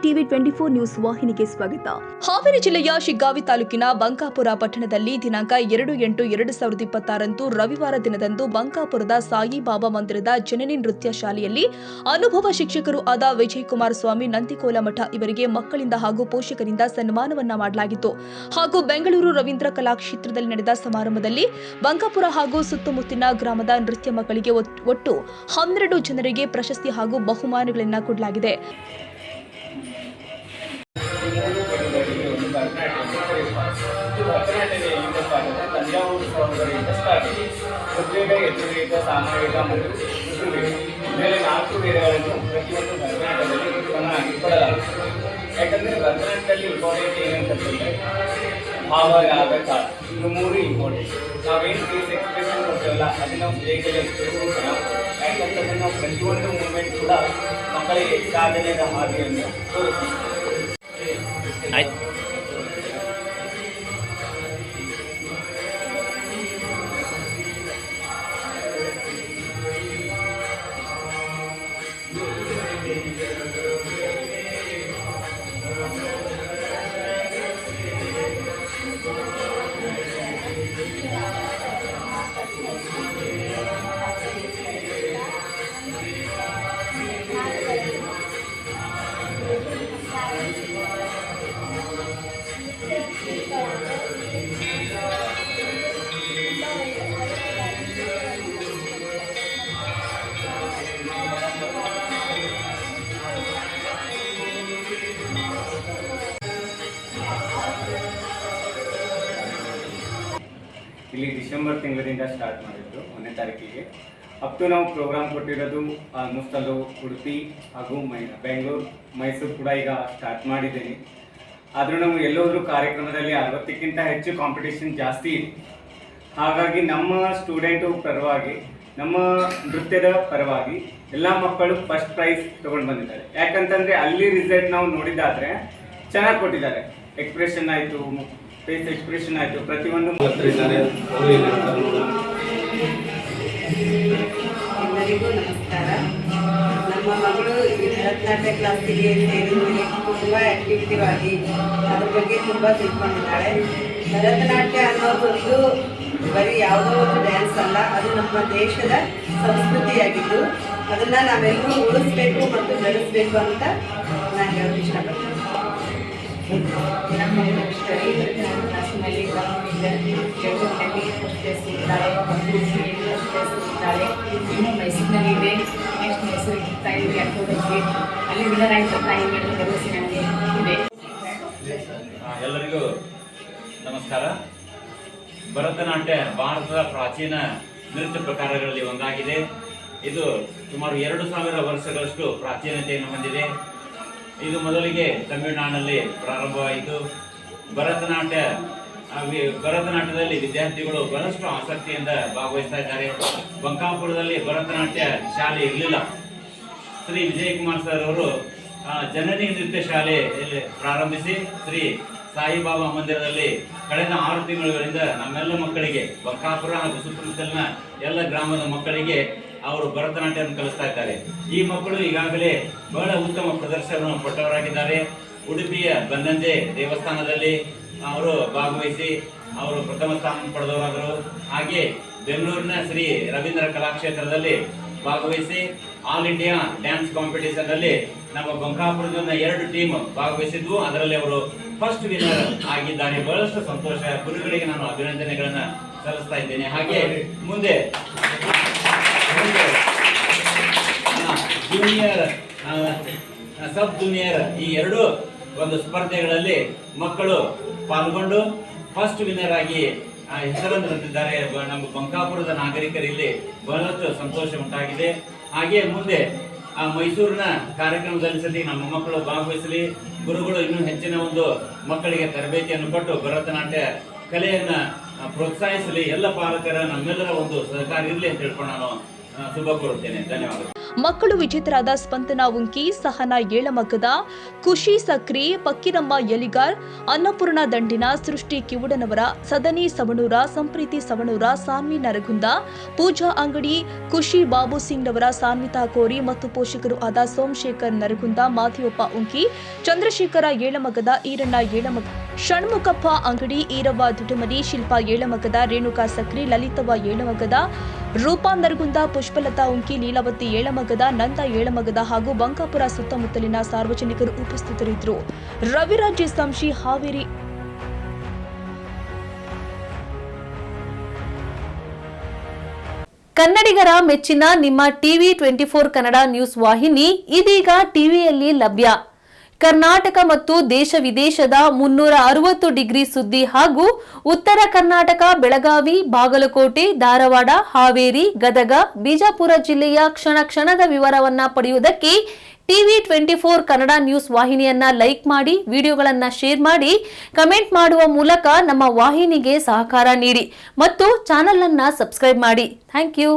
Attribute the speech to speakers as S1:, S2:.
S1: TV 24 news ವಾಹಿನಿಗೆ ಸ್ವಾಗತ. ಹಾವೇರಿ ಜಿಲ್ಲೆಯ ಶಿಗ್ಗಾವಿ ತಾಲೂಕಿನ ಬಂಕಾಪುರ ಪಟ್ಟಣದಲ್ಲಿ ದಿನಾಂಕ 2/8/2026 ರವಿವಾರ ದಿನದಂದು ಬಂಕಾಪುರದ ಸಾಯಿಬಾಬಾ ಮಂದಿರದ ಜನನಿ ನೃತ್ಯ ಶಾಲೆಯಲ್ಲಿ ಅನುಭವ ಶಿಕ್ಷಕರು ಆದ ವಿಜಯಕುಮಾರ ಸ್ವಾಮಿ ನಂದಿಕೋಲಮಠ ಇವರಿಗೆ ಮಕ್ಕಳಿಂದ ಹಾಗೂ ಪೋಷಕರಿಂದ ಸನ್ಮಾನವನ್ನ ಮಾಡಲಾಗಿತ್ತು. ಹಾಗೂ ಬೆಂಗಳೂರು ರವೀಂದ್ರ ಕಲಾಕ್ಷೇತ್ರದಲ್ಲಿ ನಡೆದ ಸಮಾರಂಭದಲ್ಲಿ ಬಂಕಾಪುರ ಹಾಗೂ ಸುತ್ತಮುತ್ತಲಿನ ಗ್ರಾಮದ ನೃತ್ಯ ಮಕ್ಕಳಿಗೆ ಒಟ್ಟು 12 ಜನರಿಗೆ ಪ್ರಶಸ್ತಿ ಹಾಗೂ ಬಹುಮಾನಗಳನ್ನು ಕೊಡಲಾಗಿದೆ.
S2: ತಂಜಾವೂರು ಸಹೋದರಿಯಿಂದ ಸ್ಟಾರ್ಟ್ ಉದ್ವೇಗ ಎಚ್ಚರಿಕೆ ಸಾಮಾಜಿಕ ಮತ್ತು ಋತುವೇಗ ಮೇಲೆ 4 ವೇದಗಳನ್ನು ಪ್ರತಿಯೊಂದು ಭರತನಾಟ್ಯದಲ್ಲಿ ಚೆನ್ನಾಗಿ ಕೊಡಲಾಗುತ್ತದೆ. ಯಾಕಂದರೆ ಭರತನಾಟ್ಯದಲ್ಲಿ ಇಂಪಾರ್ಟೆಂಟ್ ಏನಂತಂದರೆ ಭಾವ ರಾಗ ತಾಳ ಇದು 3 ಇಂಪಾರ್ಟೆಂಟ್. ನಾವೇನು ಫೇಸ್ ಎಕ್ಸ್ಪ್ರೆಷನ್ ಕೊಡ್ತೀವಲ್ಲ ಅದು ನಾವು ಸ್ಟೇಜಲ್ಲಿ ಎಕ್ಸ್ಪ್ರೆಷನ್ ಯಾಕಂತಂದರೆ ನಾವು ಪ್ರತಿಯೊಂದು ಮೂಮೆಂಟ್ ಕೂಡ ಮಕ್ಕಳಿಗೆ ಸಾಧನೆಯ ಹಾದಿಯನ್ನು ತೋರಿಸ್ತೀವಿ. ಇಲ್ಲಿ ಡಿಸೆಂಬರ್ ತಿಂಗಳಿಂದ ಸ್ಟಾರ್ಟ್ ಮಾಡಿದ್ದು 1ನೇ ತಾರೀಕಿಗೆ ಅಪ್ ಟು ನಾವು ಪ್ರೋಗ್ರಾಮ್ ಕೊಟ್ಟಿರೋದು ಆಲ್ಮೋಸ್ಟ್ ಅಲ್ಲೂ ಉಡುಪಿ ಹಾಗೂ ಬೆಂಗಳೂರು ಮೈಸೂರು ಕೂಡ ಈಗ ಸ್ಟಾರ್ಟ್ ಮಾಡಿದ್ದೇನೆ. ಆದರೂ ನಾವು ಎಲ್ಲೋದ್ರೂ ಕಾರ್ಯಕ್ರಮದಲ್ಲಿ 60ಕ್ಕಿಂತ ಹೆಚ್ಚು ಕಾಂಪಿಟೇಷನ್ ಜಾಸ್ತಿ ಇದೆ. ಹಾಗಾಗಿ ನಮ್ಮ ಸ್ಟೂಡೆಂಟು ಪರವಾಗಿ ನಮ್ಮ ನೃತ್ಯದ ಪರವಾಗಿ ಎಲ್ಲ ಮಕ್ಕಳು ಫಸ್ಟ್ ಪ್ರೈಸ್ ತೊಗೊಂಡು ಬಂದಿದ್ದಾರೆ. ಯಾಕಂತಂದರೆ ಅಲ್ಲಿ ರಿಸಲ್ಟ್ ನಾವು ನೋಡಿದ್ದಾದರೆ ಚೆನ್ನಾಗಿ ಕೊಟ್ಟಿದ್ದಾರೆ. ಎಕ್ಸ್ಪ್ರೆಷನ್ ಆಯಿತು, ಫೇಸ್ ಎಕ್ಸ್ಪ್ರೆಷನ್ ಆಯಿತು, ಪ್ರತಿಯೊಂದು
S3: ಎಲ್ಲರಿಗೂ ನಮಸ್ಕಾರ. ನಮ್ಮ ಮಗಳು ಭರತನಾಟ್ಯ ಕ್ಲಾಸಿಗೆ ಸೇರಿದರೆ ತುಂಬ ಆ್ಯಕ್ಟಿವಿಟಿವ್ ಆಗಿ ಅದ್ರ ಬಗ್ಗೆ ತುಂಬ ತಿಳ್ಕೊಂಡಿದ್ದಾಳೆ. ಭರತನಾಟ್ಯ ಅನ್ನೋದು ಬರೀ ಯಾವುದೋ ಒಂದು ಡ್ಯಾನ್ಸ್ ಅಲ್ಲ, ಅದು ನಮ್ಮ ದೇಶದ ಸಂಸ್ಕೃತಿಯಾಗಿದ್ದು ಅದನ್ನು ನಾವೆಲ್ಲರೂ ಉಳಿಸ್ಬೇಕು ಮತ್ತು ಬೆಳೆಸಬೇಕು ಅಂತ ನಾನು ಹೇಳೋದು ಇಷ್ಟಪಡ್ತೀನಿ.
S4: ನಮ್ಮ ಕ್ಲಾಸಿನಲ್ಲಿ ಜಗತ್ತಿನಲ್ಲಿ ಫಸ್ಟ್ ಪ್ಲೇಸ್ ಇದ್ದಾಳೆ, ಇದ್ದಾಳೆ. ಇನ್ನು ಮೈಸೂರಿನಲ್ಲಿ ಇದೆ. ನೆಕ್ಸ್ಟ್ ಮೈಸೂರು ಇರ್ತಾ ಇದ್ದೀವಿ ಅಕ್ಟೋಬರ್ಗೆ, ಅಲ್ಲಿ ವಿನ್ನರ್ ಆಗಿ ಬರ್ತಾ ಇದ್ದೀವಿ ಅಂತ ಭರವಸೆ ನನಗೆ ಇದೆ.
S5: ಎಲ್ಲರಿಗೂ ನಮಸ್ಕಾರ. ಭರತನಾಟ್ಯ ಭಾರತದ ಪ್ರಾಚೀನ ನೃತ್ಯ ಪ್ರಕಾರಗಳಲ್ಲಿ ಒಂದಾಗಿದೆ. ಇದು ಸುಮಾರು 2000 ವರ್ಷಗಳಷ್ಟು ಪ್ರಾಚೀನತೆಯನ್ನು ಹೊಂದಿದೆ. ಇದು ಮೊದಲಿಗೆ ತಮಿಳುನಾಡಿನಲ್ಲಿ ಪ್ರಾರಂಭವಾಯಿತು. ಭರತನಾಟ್ಯದಲ್ಲಿ ವಿದ್ಯಾರ್ಥಿಗಳು ಬಹಳಷ್ಟು ಆಸಕ್ತಿಯಿಂದ ಭಾಗವಹಿಸ್ತಾ ಇದ್ದಾರೆ. ಬಂಕಾಪುರದಲ್ಲಿ ಭರತನಾಟ್ಯ ಶಾಲೆ ಇರಲಿಲ್ಲ. ಶ್ರೀ ವಿಜಯಕುಮಾರ್ ಸರ್ ಅವರು ಜನನಿ ನೃತ್ಯ ಶಾಲೆಯಲ್ಲಿ ಪ್ರಾರಂಭಿಸಿ ಶ್ರೀ ಸಾಯಿಬಾಬಾ ಮಂದಿರದಲ್ಲಿ ಕಳೆದ 6 ತಿಂಗಳಿಂದ ನಮ್ಮೆಲ್ಲ ಮಕ್ಕಳಿಗೆ, ಬಂಕಾಪುರ ಹಾಗೂ ಸುತ್ತಮುತ್ತಲಿನ ಎಲ್ಲ ಗ್ರಾಮದ ಮಕ್ಕಳಿಗೆ ಅವರು ಭರತನಾಟ್ಯವನ್ನು ಕಲಿಸ್ತಾ ಇದ್ದಾರೆ. ಈ ಮಕ್ಕಳು ಈಗಾಗಲೇ ಬಹಳ ಉತ್ತಮ ಪ್ರದರ್ಶನವನ್ನು ಕೊಟ್ಟವರಾಗಿದ್ದಾರೆ. ಉಡುಪಿಯ ಬನ್ನಂಜೆ ದೇವಸ್ಥಾನದಲ್ಲಿ ಅವರು ಭಾಗವಹಿಸಿ ಅವರು ಪ್ರಥಮ ಸ್ಥಾನ ಪಡೆದವರಾದರು. ಹಾಗೆ ಬೆಂಗಳೂರಿನ ಶ್ರೀ ರವೀಂದ್ರ ಕಲಾಕ್ಷೇತ್ರದಲ್ಲಿ ಭಾಗವಹಿಸಿ ಆಲ್ ಇಂಡಿಯಾ ಡ್ಯಾನ್ಸ್ ಕಾಂಪಿಟೇಷನ್ ಅಲ್ಲಿ ನಮ್ಮ ಬಂಕಾಪುರದಿಂದ 2 ಟೀಮ್ ಭಾಗವಹಿಸಿದ್ವು. ಅದರಲ್ಲಿ ಅವರು ಫಸ್ಟ್ ವಿನ್ನರ್ ಆಗಿದ್ದಾರೆ. ಬಹಳಷ್ಟು ಸಂತೋಷ. ಗುರುಗಳಿಗೆ ನಾನು ಅಭಿನಂದನೆಗಳನ್ನು ಸಲ್ಲಿಸ್ತಾ ಇದ್ದೇನೆ. ಹಾಗೆ ಮುಂದೆ ಜೂನಿಯರ್, ಸಬ್ ಜೂನಿಯರ್ ಈ 2 ಒಂದು ಸ್ಪರ್ಧೆಗಳಲ್ಲಿ ಮಕ್ಕಳು ಪಾಲ್ಗೊಂಡು ಫಸ್ಟ್ ವಿನ್ನರ್ ಆಗಿ ಹೆಸರನ್ನು ತಂದಿದ್ದಾರೆ. ನಮ್ಮ ಬಂಕಾಪುರದ ನಾಗರಿಕರಲ್ಲಿ ಬಹಳಷ್ಟು ಸಂತೋಷ ಉಂಟಾಗಿದೆ. ಹಾಗೆ ಮುಂದೆ ಮೈಸೂರಿನ ಕಾರ್ಯಕ್ರಮದಲ್ಲಿ ಸತಿ ನಮ್ಮ ಮಕ್ಕಳು ಭಾಗವಹಿಸಲಿ, ಗುರುಗಳು ಇನ್ನೂ ಹೆಚ್ಚಿನ ಒಂದು ಮಕ್ಕಳಿಗೆ ತರಬೇತಿಯನ್ನು ಕೊಟ್ಟು ಭರತನಾಟ್ಯ ಕಲೆಯನ್ನು ಪ್ರೋತ್ಸಾಹಿಸಲಿ. ಎಲ್ಲ ಪಾಲಕರ ನಮ್ಮೆಲ್ಲರ ಒಂದು ಸಹಕಾರ ಇರಲಿ ಅಂತ ಹೇಳ್ಕೊಂಡು ನಾನು ಶುಭ ಕೋರುತ್ತೇನೆ. ಧನ್ಯವಾದ.
S1: ಮಕ್ಕಳು ವಿಜೇತರಾದ ಸ್ಪಂದನಾ ಉಂಕಿ, ಸಹನಾ ಏಳಮಗ್ಗದ, ಖುಷಿ ಸಕ್ರಿ, ಪಕ್ಕಿರಮ್ಮ ಯಲಿಗಾರ್, ಅನ್ನಪೂರ್ಣ ದಂಡಿನ, ಸೃಷ್ಟಿ ಕಿವುಡನವರ, ಸದನಿ ಸವಣೂರ, ಸಂಪ್ರೀತಿ ಸವಣೂರ, ಸಾನ್ವಿ ನರಗುಂದ, ಪೂಜಾ ಅಂಗಡಿ, ಖುಷಿ ಬಾಬು ಸಿಂಗ್ ನವರ, ಸಾನ್ವಿತಾ ಕೋರಿ ಮತ್ತು ಪೋಷಕರು ಆದ ಸೋಮಶೇಖರ್ ನರಗುಂದ, ಮಾದೇವಪ್ಪ ಉಂಕಿ, ಚಂದ್ರಶೇಖರ ಏಳಮಗದ, ಈರಣ್ಣ ಏಳಮಗ, ಷಣ್ಮುಖಪ್ಪ ಅಂಗಡಿ, ಈರವ್ವ ದುಟಮನಿ, ಶಿಲ್ಪಾ ಏಳಮಗದ, ರೇಣುಕಾ ಸಕ್ರಿ, ಲಲಿತವ್ವ ಏಳಮಗದ, ರೂಪಾ ನರಗುಂದ, ಪುಷ್ಪಲತಾ ಉಂಕಿ, ಲೀಲಾವತಿ ಏಳಮಗದ, ನಂದ ಏಳಮಗದ ಹಾಗೂ ಬಂಕಾಪುರ ಸುತ್ತಮುತ್ತಲಿನ ಸಾರ್ವಜನಿಕರು ಉಪಸ್ಥಿತರಿದ್ದರು. ರವಿರಾಜ್ ಸಂಶಿ, ಹಾವೇರಿ.
S6: ಕನ್ನಡಿಗರ ಮೆಚ್ಚಿನ ನಿಮ್ಮ ಟಿವಿ 24 ಕನ್ನಡ ನ್ಯೂಸ್ ವಾಹಿನಿ ಇದೀಗ ಟಿವಿಯಲ್ಲಿ ಲಭ್ಯ. ಕರ್ನಾಟಕ ಮತ್ತು ದೇಶ ವಿದೇಶದ 360 ಡಿಗ್ರಿ ಸುದ್ದಿ ಹಾಗೂ ಉತ್ತರ ಕರ್ನಾಟಕ, ಬೆಳಗಾವಿ, ಬಾಗಲಕೋಟೆ, ಧಾರವಾಡ, ಹಾವೇರಿ, ಗದಗ, ಬಿಜಾಪುರ ಜಿಲ್ಲೆಯ ಕ್ಷಣ ಕ್ಷಣದ ವಿವರವನ್ನ ಪಡೆಯುವುದಕ್ಕೆ ಟಿವಿ 24 ಕನ್ನಡ ನ್ಯೂಸ್ ವಾಹಿನಿಯನ್ನ ಲೈಕ್ ಮಾಡಿ, ವಿಡಿಯೋಗಳನ್ನ ಶೇರ್ ಮಾಡಿ, ಕಮೆಂಟ್ ಮಾಡುವ ಮೂಲಕ ನಮ್ಮ ವಾಹಿನಿಗೆ ಸಹಕಾರ ನೀಡಿ ಮತ್ತು ಚಾನೆಲ್ ಅನ್ನ ಸಬ್ಸ್ಕ್ರೈಬ್ ಮಾಡಿ. Thank you.